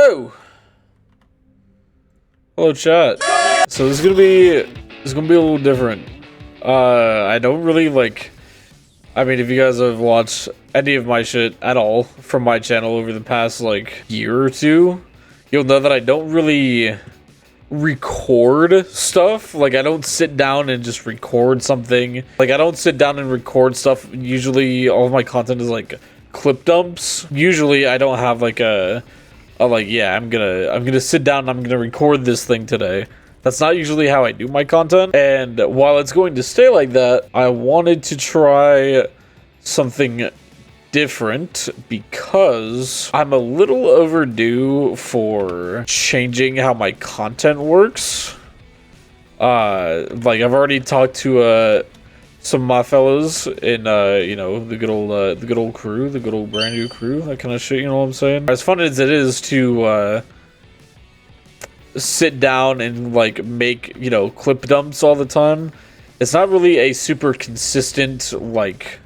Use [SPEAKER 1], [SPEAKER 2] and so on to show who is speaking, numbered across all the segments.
[SPEAKER 1] Oh, hello chat. So this is gonna be a little different. I don't really like. I mean, if you guys have watched any of my shit at all from my channel over the past like year or two, you'll know that I don't really record stuff. Like, I don't sit down and just record something. Like, I don't sit down and record stuff. Usually all of my content is like clip dumps. Usually I don't have like a like, yeah, I'm gonna sit down and I'm gonna record this thing today. That's not usually how I do my content. And while it's going to stay like that, I wanted to try something different because I'm a little overdue for changing how my content works. Like, I've already talked to some of my fellas in you know, the good old crew, the good old brand new crew, that kind of shit, you know what I'm saying? As fun as it is to sit down and like make, you know, clip dumps all the time, it's not really a super consistent, like,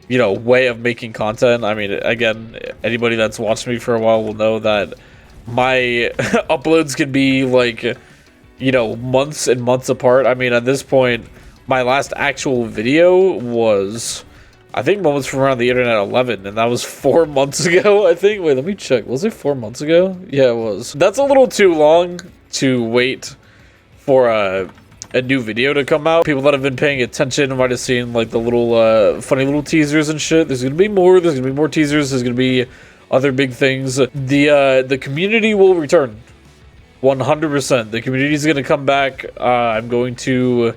[SPEAKER 1] you know, way of making content. I mean, again, anybody that's watched me for a while will know that my uploads can be like, you know, months and months apart. I mean, at this point, my last actual video was, I think, Moments from Around the Internet 11, and that was 4 months ago, I think. Wait, let me check. Was it 4 months ago? Yeah, it was. That's a little too long to wait for a new video to come out. People that have been paying attention might have seen like the little funny little teasers and shit. There's gonna be more. There's gonna be more teasers. There's gonna be other big things. The community will return 100%. The community is gonna come back. I'm going to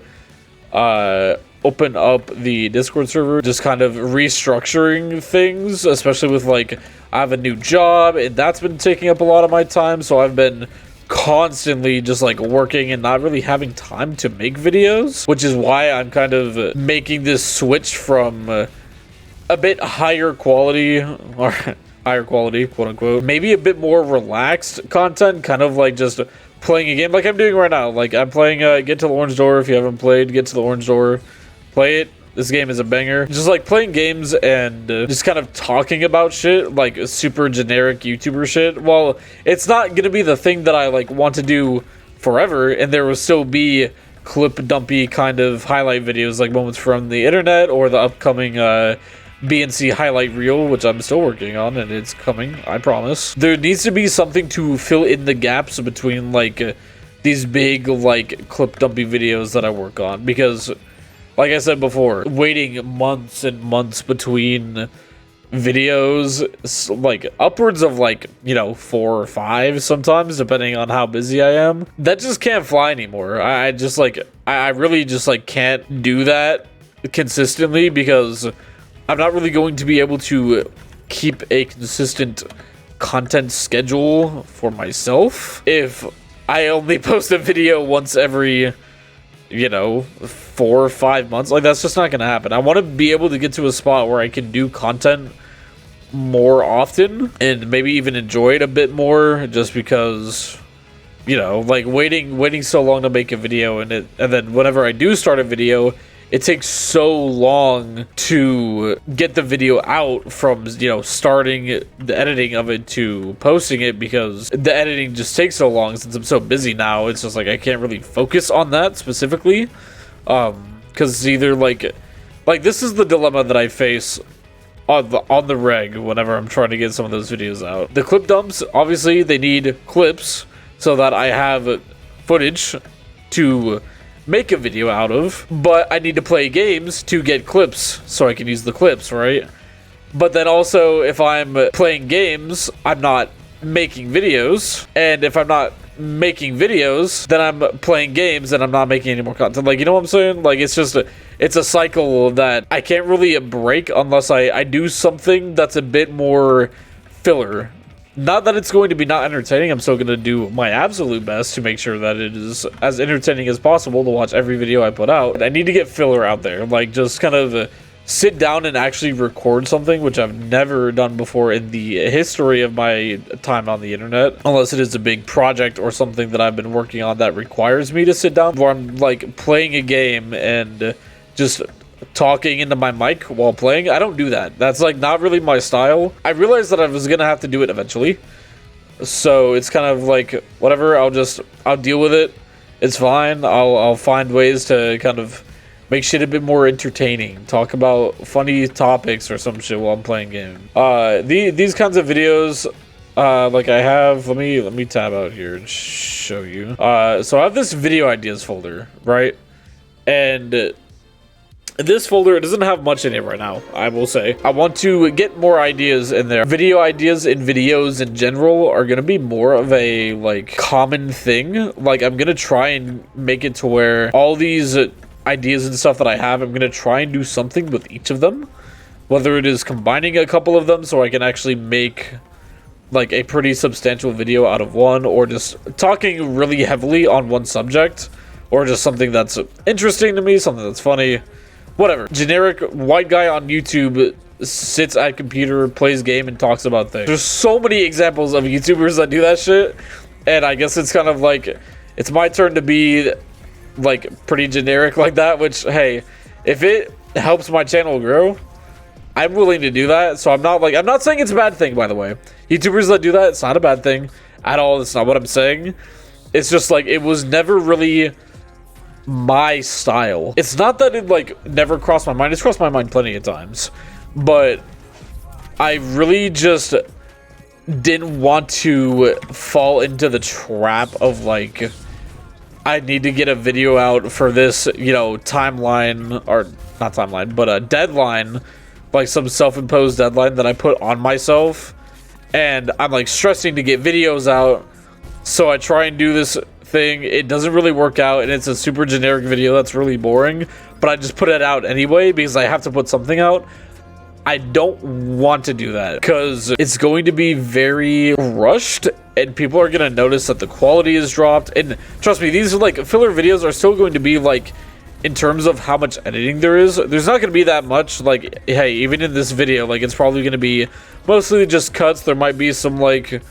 [SPEAKER 1] open up the Discord server, just kind of restructuring things, especially with like, I have a new job and that's been taking up a lot of my time, so I've been constantly just like working and not really having time to make videos, which is why I'm kind of making this switch from a bit higher quality, or higher quality, quote unquote, maybe a bit more relaxed content, kind of like just playing a game like I'm doing right now. Like, I'm playing Get to the Orange Door. If you haven't played Get to the Orange Door, play it. This game is a banger. Just like playing games and just kind of talking about shit, like super generic YouTuber shit. Well, it's not gonna be the thing that I like want to do forever, and there will still be clip dumpy kind of highlight videos like Moments from the Internet or the upcoming BNC highlight reel, which I'm still working on, and it's coming, I promise. There needs to be something to fill in the gaps between like these big like clip dumpy videos that I work on, because like I said before, waiting months and months between videos, like upwards of like, you know, 4 or 5 sometimes, depending on how busy I am, that just can't fly anymore. I just like, I really just like can't do that consistently, because I'm not really going to be able to keep a consistent content schedule for myself if I only post a video once every, you know, 4 or 5 months. Like, that's just not gonna happen. I want to be able to get to a spot where I can do content more often and maybe even enjoy it a bit more, just because, you know, like waiting so long to make a video, and then whenever I do start a video, it takes so long to get the video out, from, you know, starting the editing of it to posting it, because the editing just takes so long since I'm so busy now. It's just like I can't really focus on that specifically, because it's either like this is the dilemma that I face on the reg whenever I'm trying to get some of those videos out. The clip dumps, obviously they need clips so that I have footage to make a video out of, but I need to play games to get clips so I can use the clips, right? But then also, if I'm playing games, I'm not making videos, and if I'm not making videos, then I'm playing games and I'm not making any more content. Like, you know what I'm saying? Like, it's just it's a cycle that I can't really break unless I do something that's a bit more filler. Not that it's going to be not entertaining. I'm still going to do my absolute best to make sure that it is as entertaining as possible to watch every video I put out. I need to get filler out there. Like, just kind of sit down and actually record something, which I've never done before in the history of my time on the internet. Unless it is a big project or something that I've been working on that requires me to sit down, where I'm like playing a game and just talking into my mic while playing. I don't do that. That's like not really my style. I realized that I was gonna have to do it eventually, So it's kind of like whatever. I'll deal with it. It's fine. I'll find ways to kind of make shit a bit more entertaining. Talk about funny topics or some shit while I'm playing games. These kinds of videos, like I have. Let me tab out here and show you. So I have this video ideas folder, right? And this folder, it doesn't have much in it right now, I will say. I want to get more ideas in there. Video ideas and videos in general are gonna be more of a like common thing. Like I'm gonna try and make it to where all these ideas and stuff that I have, I'm gonna try and do something with each of them. Whether it is combining a couple of them so I can actually make like a pretty substantial video out of one, or just talking really heavily on one subject, or just something that's interesting to me, something that's funny. Whatever. Generic white guy on YouTube sits at computer, plays game, and talks about things. There's so many examples of YouTubers that do that shit, and I guess it's kind of like, it's my turn to be like pretty generic like that, which, hey, if it helps my channel grow, I'm willing to do that. So I'm not saying it's a bad thing, by the way. YouTubers that do that, it's not a bad thing at all. It's not what I'm saying. It's just like, it was never really my style. It's not that it like never crossed my mind. It's crossed my mind plenty of times, but I really just didn't want to fall into the trap of like, I need to get a video out for this, you know, timeline, or not timeline, but a deadline, like some self-imposed deadline that I put on myself, and I'm like stressing to get videos out, so I try and do this thing. It doesn't really work out, and it's a super generic video that's really boring, but I just put it out anyway because I have to put something out. I don't want to do that because it's going to be very rushed, and people are going to notice that the quality is dropped. And trust me, these are like filler videos are still going to be like, in terms of how much editing there is, there's not going to be that much. Like, hey, even in this video, like it's probably going to be mostly just cuts. There might be some like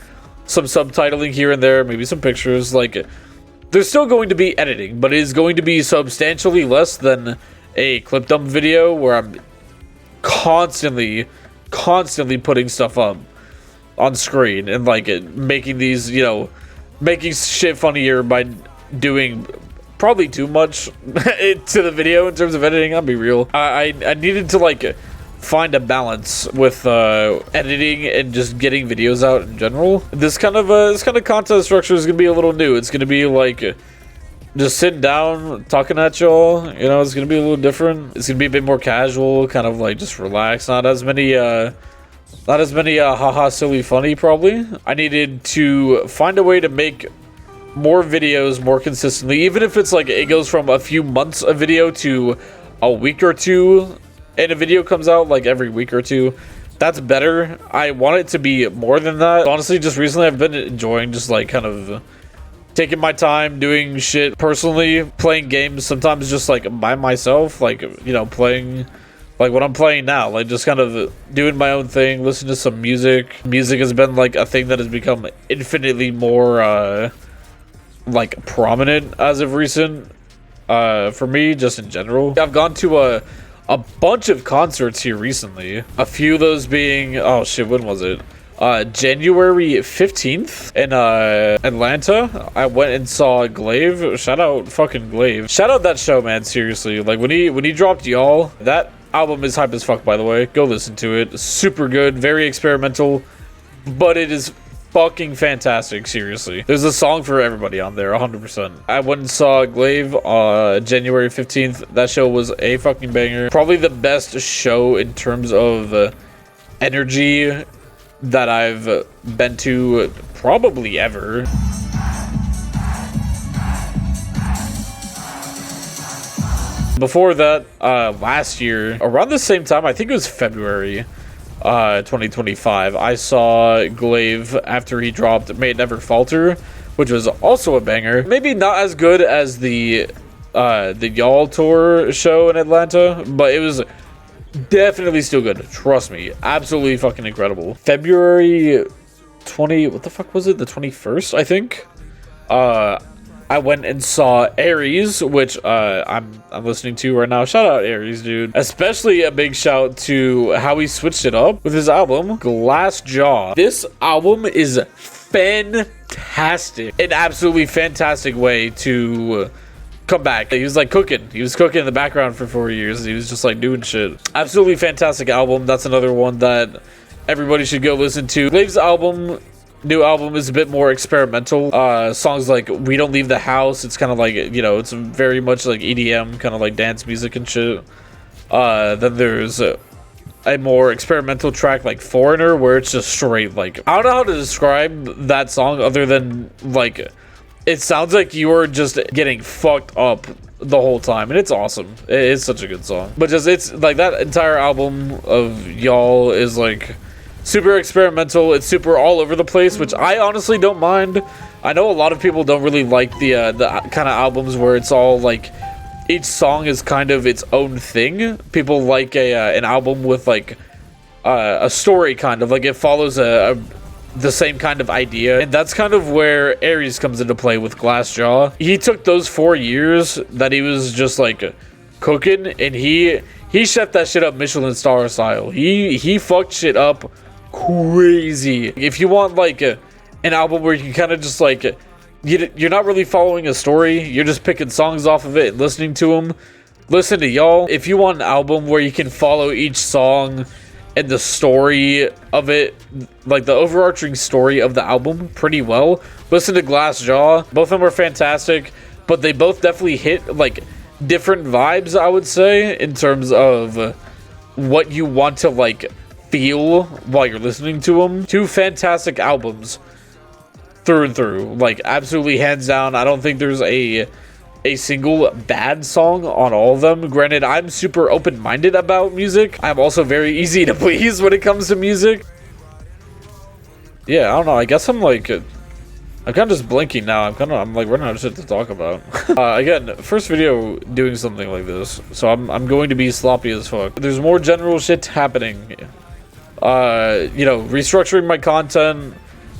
[SPEAKER 1] some subtitling here and there, maybe some pictures. Like, there's still going to be editing, but it is going to be substantially less than a clip dump video where I'm constantly putting stuff up on screen and like making these, you know, making shit funnier by doing probably too much to the video in terms of editing. I'll be real. I needed to like find a balance with editing and just getting videos out in general. This kind of content structure is gonna be a little new. It's gonna be like just sitting down talking at y'all, you know. It's gonna be a little different. It's gonna be a bit more casual, kind of like just relax, not as many haha silly funny. Probably I needed to find a way to make more videos more consistently, even if it's like it goes from a few months a video to a week or two and a video comes out like every week or two. That's better. I want it to be more than that. Honestly, just recently I've been enjoying just like kind of taking my time doing shit personally, playing games sometimes just like by myself, like, you know, playing like what I'm playing now, like just kind of doing my own thing, listening to some music. Music has been like a thing that has become infinitely more like prominent as of recent for me, just in general. I've gone to a bunch of concerts here recently, a few of those being, oh shit, when was it? January 15th in Atlanta. I went and saw Glaive. Shout out fucking Glaive. Shout out that show, man. Seriously, like when he dropped Y'all, that album is hype as fuck, by the way. Go listen to it. Super good, very experimental, but it is fucking fantastic. Seriously, there's a song for everybody on there, 100%. I went and saw Glaive January 15th. That show was a fucking banger. Probably the best show in terms of energy that I've been to probably ever. Before that, last year around the same time, I think it was February 2025, I saw Glaive after he dropped May It Never Falter, which was also a banger. Maybe not as good as the Y'all tour show in Atlanta, but it was definitely still good. Trust me, absolutely fucking incredible. February 20, what the fuck was it? The 21st, I think. I went and saw Aries, which I'm listening to right now. Shout out Aries, dude. Especially a big shout to how he switched it up with his album Glass Jaw. This album is fantastic, an absolutely fantastic way to come back. He was like cooking. He was cooking in the background for 4 years. He was just like doing shit. Absolutely fantastic album. That's another one that everybody should go listen to. Glaive's new album is a bit more experimental. Songs like We Don't Leave the House, it's kind of like, you know, it's very much like EDM, kind of like dance music and shit. Then there's a more experimental track like Foreigner, where it's just straight like, I don't know how to describe that song other than like, it sounds like you are just getting fucked up the whole time, and it's awesome. It's such a good song. But just, it's like that entire album of Y'all is like super experimental. It's super all over the place, which I honestly don't mind. I know a lot of people don't really like the kind of albums where it's all like each song is kind of its own thing. People like an album with like a story, kind of like it follows the same kind of idea, and that's kind of where Aries comes into play with Glassjaw. He took those 4 years that he was just like cooking, and he chefed that shit up Michelin star style. He fucked shit up crazy. If you want like an album where you can kind of just like, you're not really following a story, you're just picking songs off of it and listening to them, listen to Y'all. If you want an album where you can follow each song and the story of it, like the overarching story of the album pretty well, listen to Glassjaw. Both of them are fantastic, but they both definitely hit like different vibes, I would say, in terms of what you want to like feel while you're listening to them. Two fantastic albums through and through, like absolutely hands down. I don't think there's a single bad song on all of them. Granted, I'm super open-minded about music. I'm also very easy to please when it comes to music. Yeah, I don't know. I guess I'm like, I'm kind of just blinking now. I'm like running out of shit to talk about. Again, first video doing something like this, so I'm going to be sloppy as fuck. There's more general shit happening. You know, restructuring my content,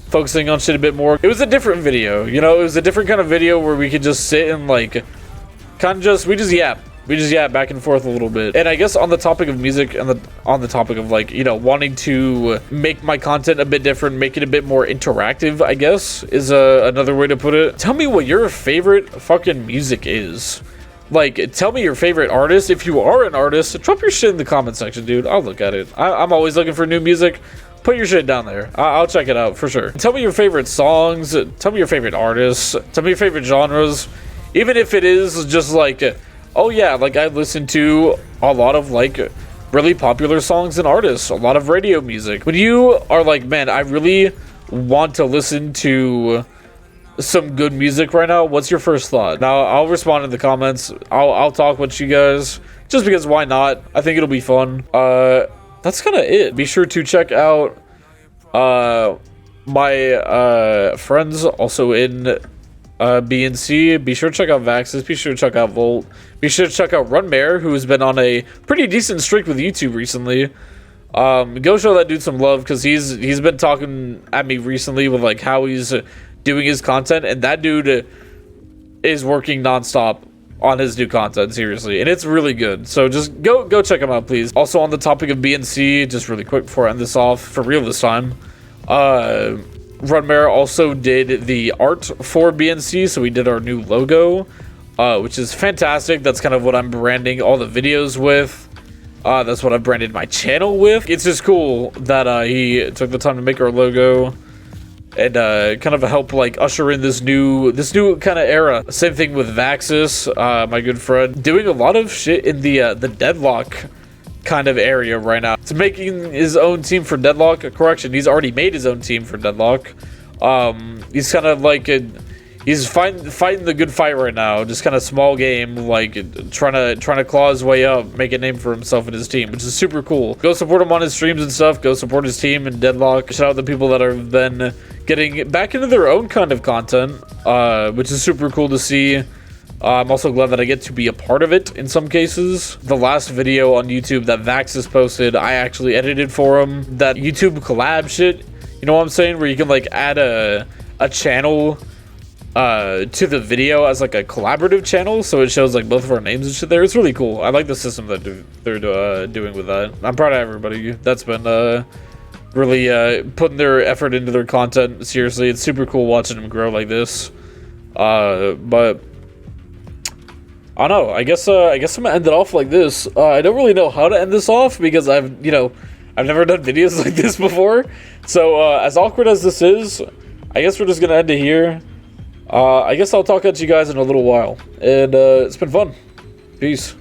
[SPEAKER 1] focusing on shit a bit more. It was a different video, you know, it was a different kind of video where we could just sit and like kind of just, we just yap back and forth a little bit. And I guess on the topic of music and on the topic of like, you know, wanting to make my content a bit different, make it a bit more interactive, I guess is another way to put it. Tell me what your favorite fucking music is. Like, tell me your favorite artist. If you are an artist, drop your shit in the comment section, dude. I'll look at it. I'm always looking for new music. Put your shit down there. I'll check it out for sure. Tell me your favorite songs. Tell me your favorite artists. Tell me your favorite genres. Even if it is just like, oh yeah, like I listen to a lot of like really popular songs and artists, a lot of radio music. When you are like, man, I really want to listen to some good music right now, what's your first thought? Now I'll respond in the comments. I'll talk with you guys just because why not? I think it'll be fun. That's kind of it. Be sure to check out my friends also in BNC. Be sure to check out Vaxis. Be sure to check out Volt. Be sure to check out Runmare, who has been on a pretty decent streak with YouTube recently. Go show that dude some love, because he's been talking at me recently with like how he's doing his content, and that dude is working nonstop on his new content, seriously, and it's really good. So just go check him out, please. Also, on the topic of BNC, just really quick before I end this off for real this time, Runmare also did the art for BNC, so we did our new logo, which is fantastic. That's kind of what I'm branding all the videos with. That's what I've branded my channel with. It's just cool that he took the time to make our logo and kind of help like usher in this new kind of era. Same thing with Vaxis, my good friend, doing a lot of shit in the Deadlock kind of area right now. It's making his own team for Deadlock. Correction, he's already made his own team for Deadlock. He's kind of like he's fighting the good fight right now. Just kind of small game, like trying to claw his way up, make a name for himself and his team, which is super cool. Go support him on his streams and stuff. Go support his team and Deadlock. Shout out the people that have been getting back into their own kind of content, which is super cool to see. I'm also glad that I get to be a part of it in some cases. The last video on YouTube that Vaxis posted, I actually edited for him. That YouTube collab shit, you know what I'm saying? Where you can like add a channel to the video as like a collaborative channel, so it shows like both of our names and shit there. It's really cool. I like the system that they're doing with that. I'm proud of everybody that's been really putting their effort into their content. Seriously, it's super cool watching them grow like this. But I don't know. I guess I'm gonna end it off like this. I don't really know how to end this off because I've never done videos like this before. So as awkward as this is, I guess we're just gonna end it here. I guess I'll talk to you guys in a little while, and it's been fun. Peace.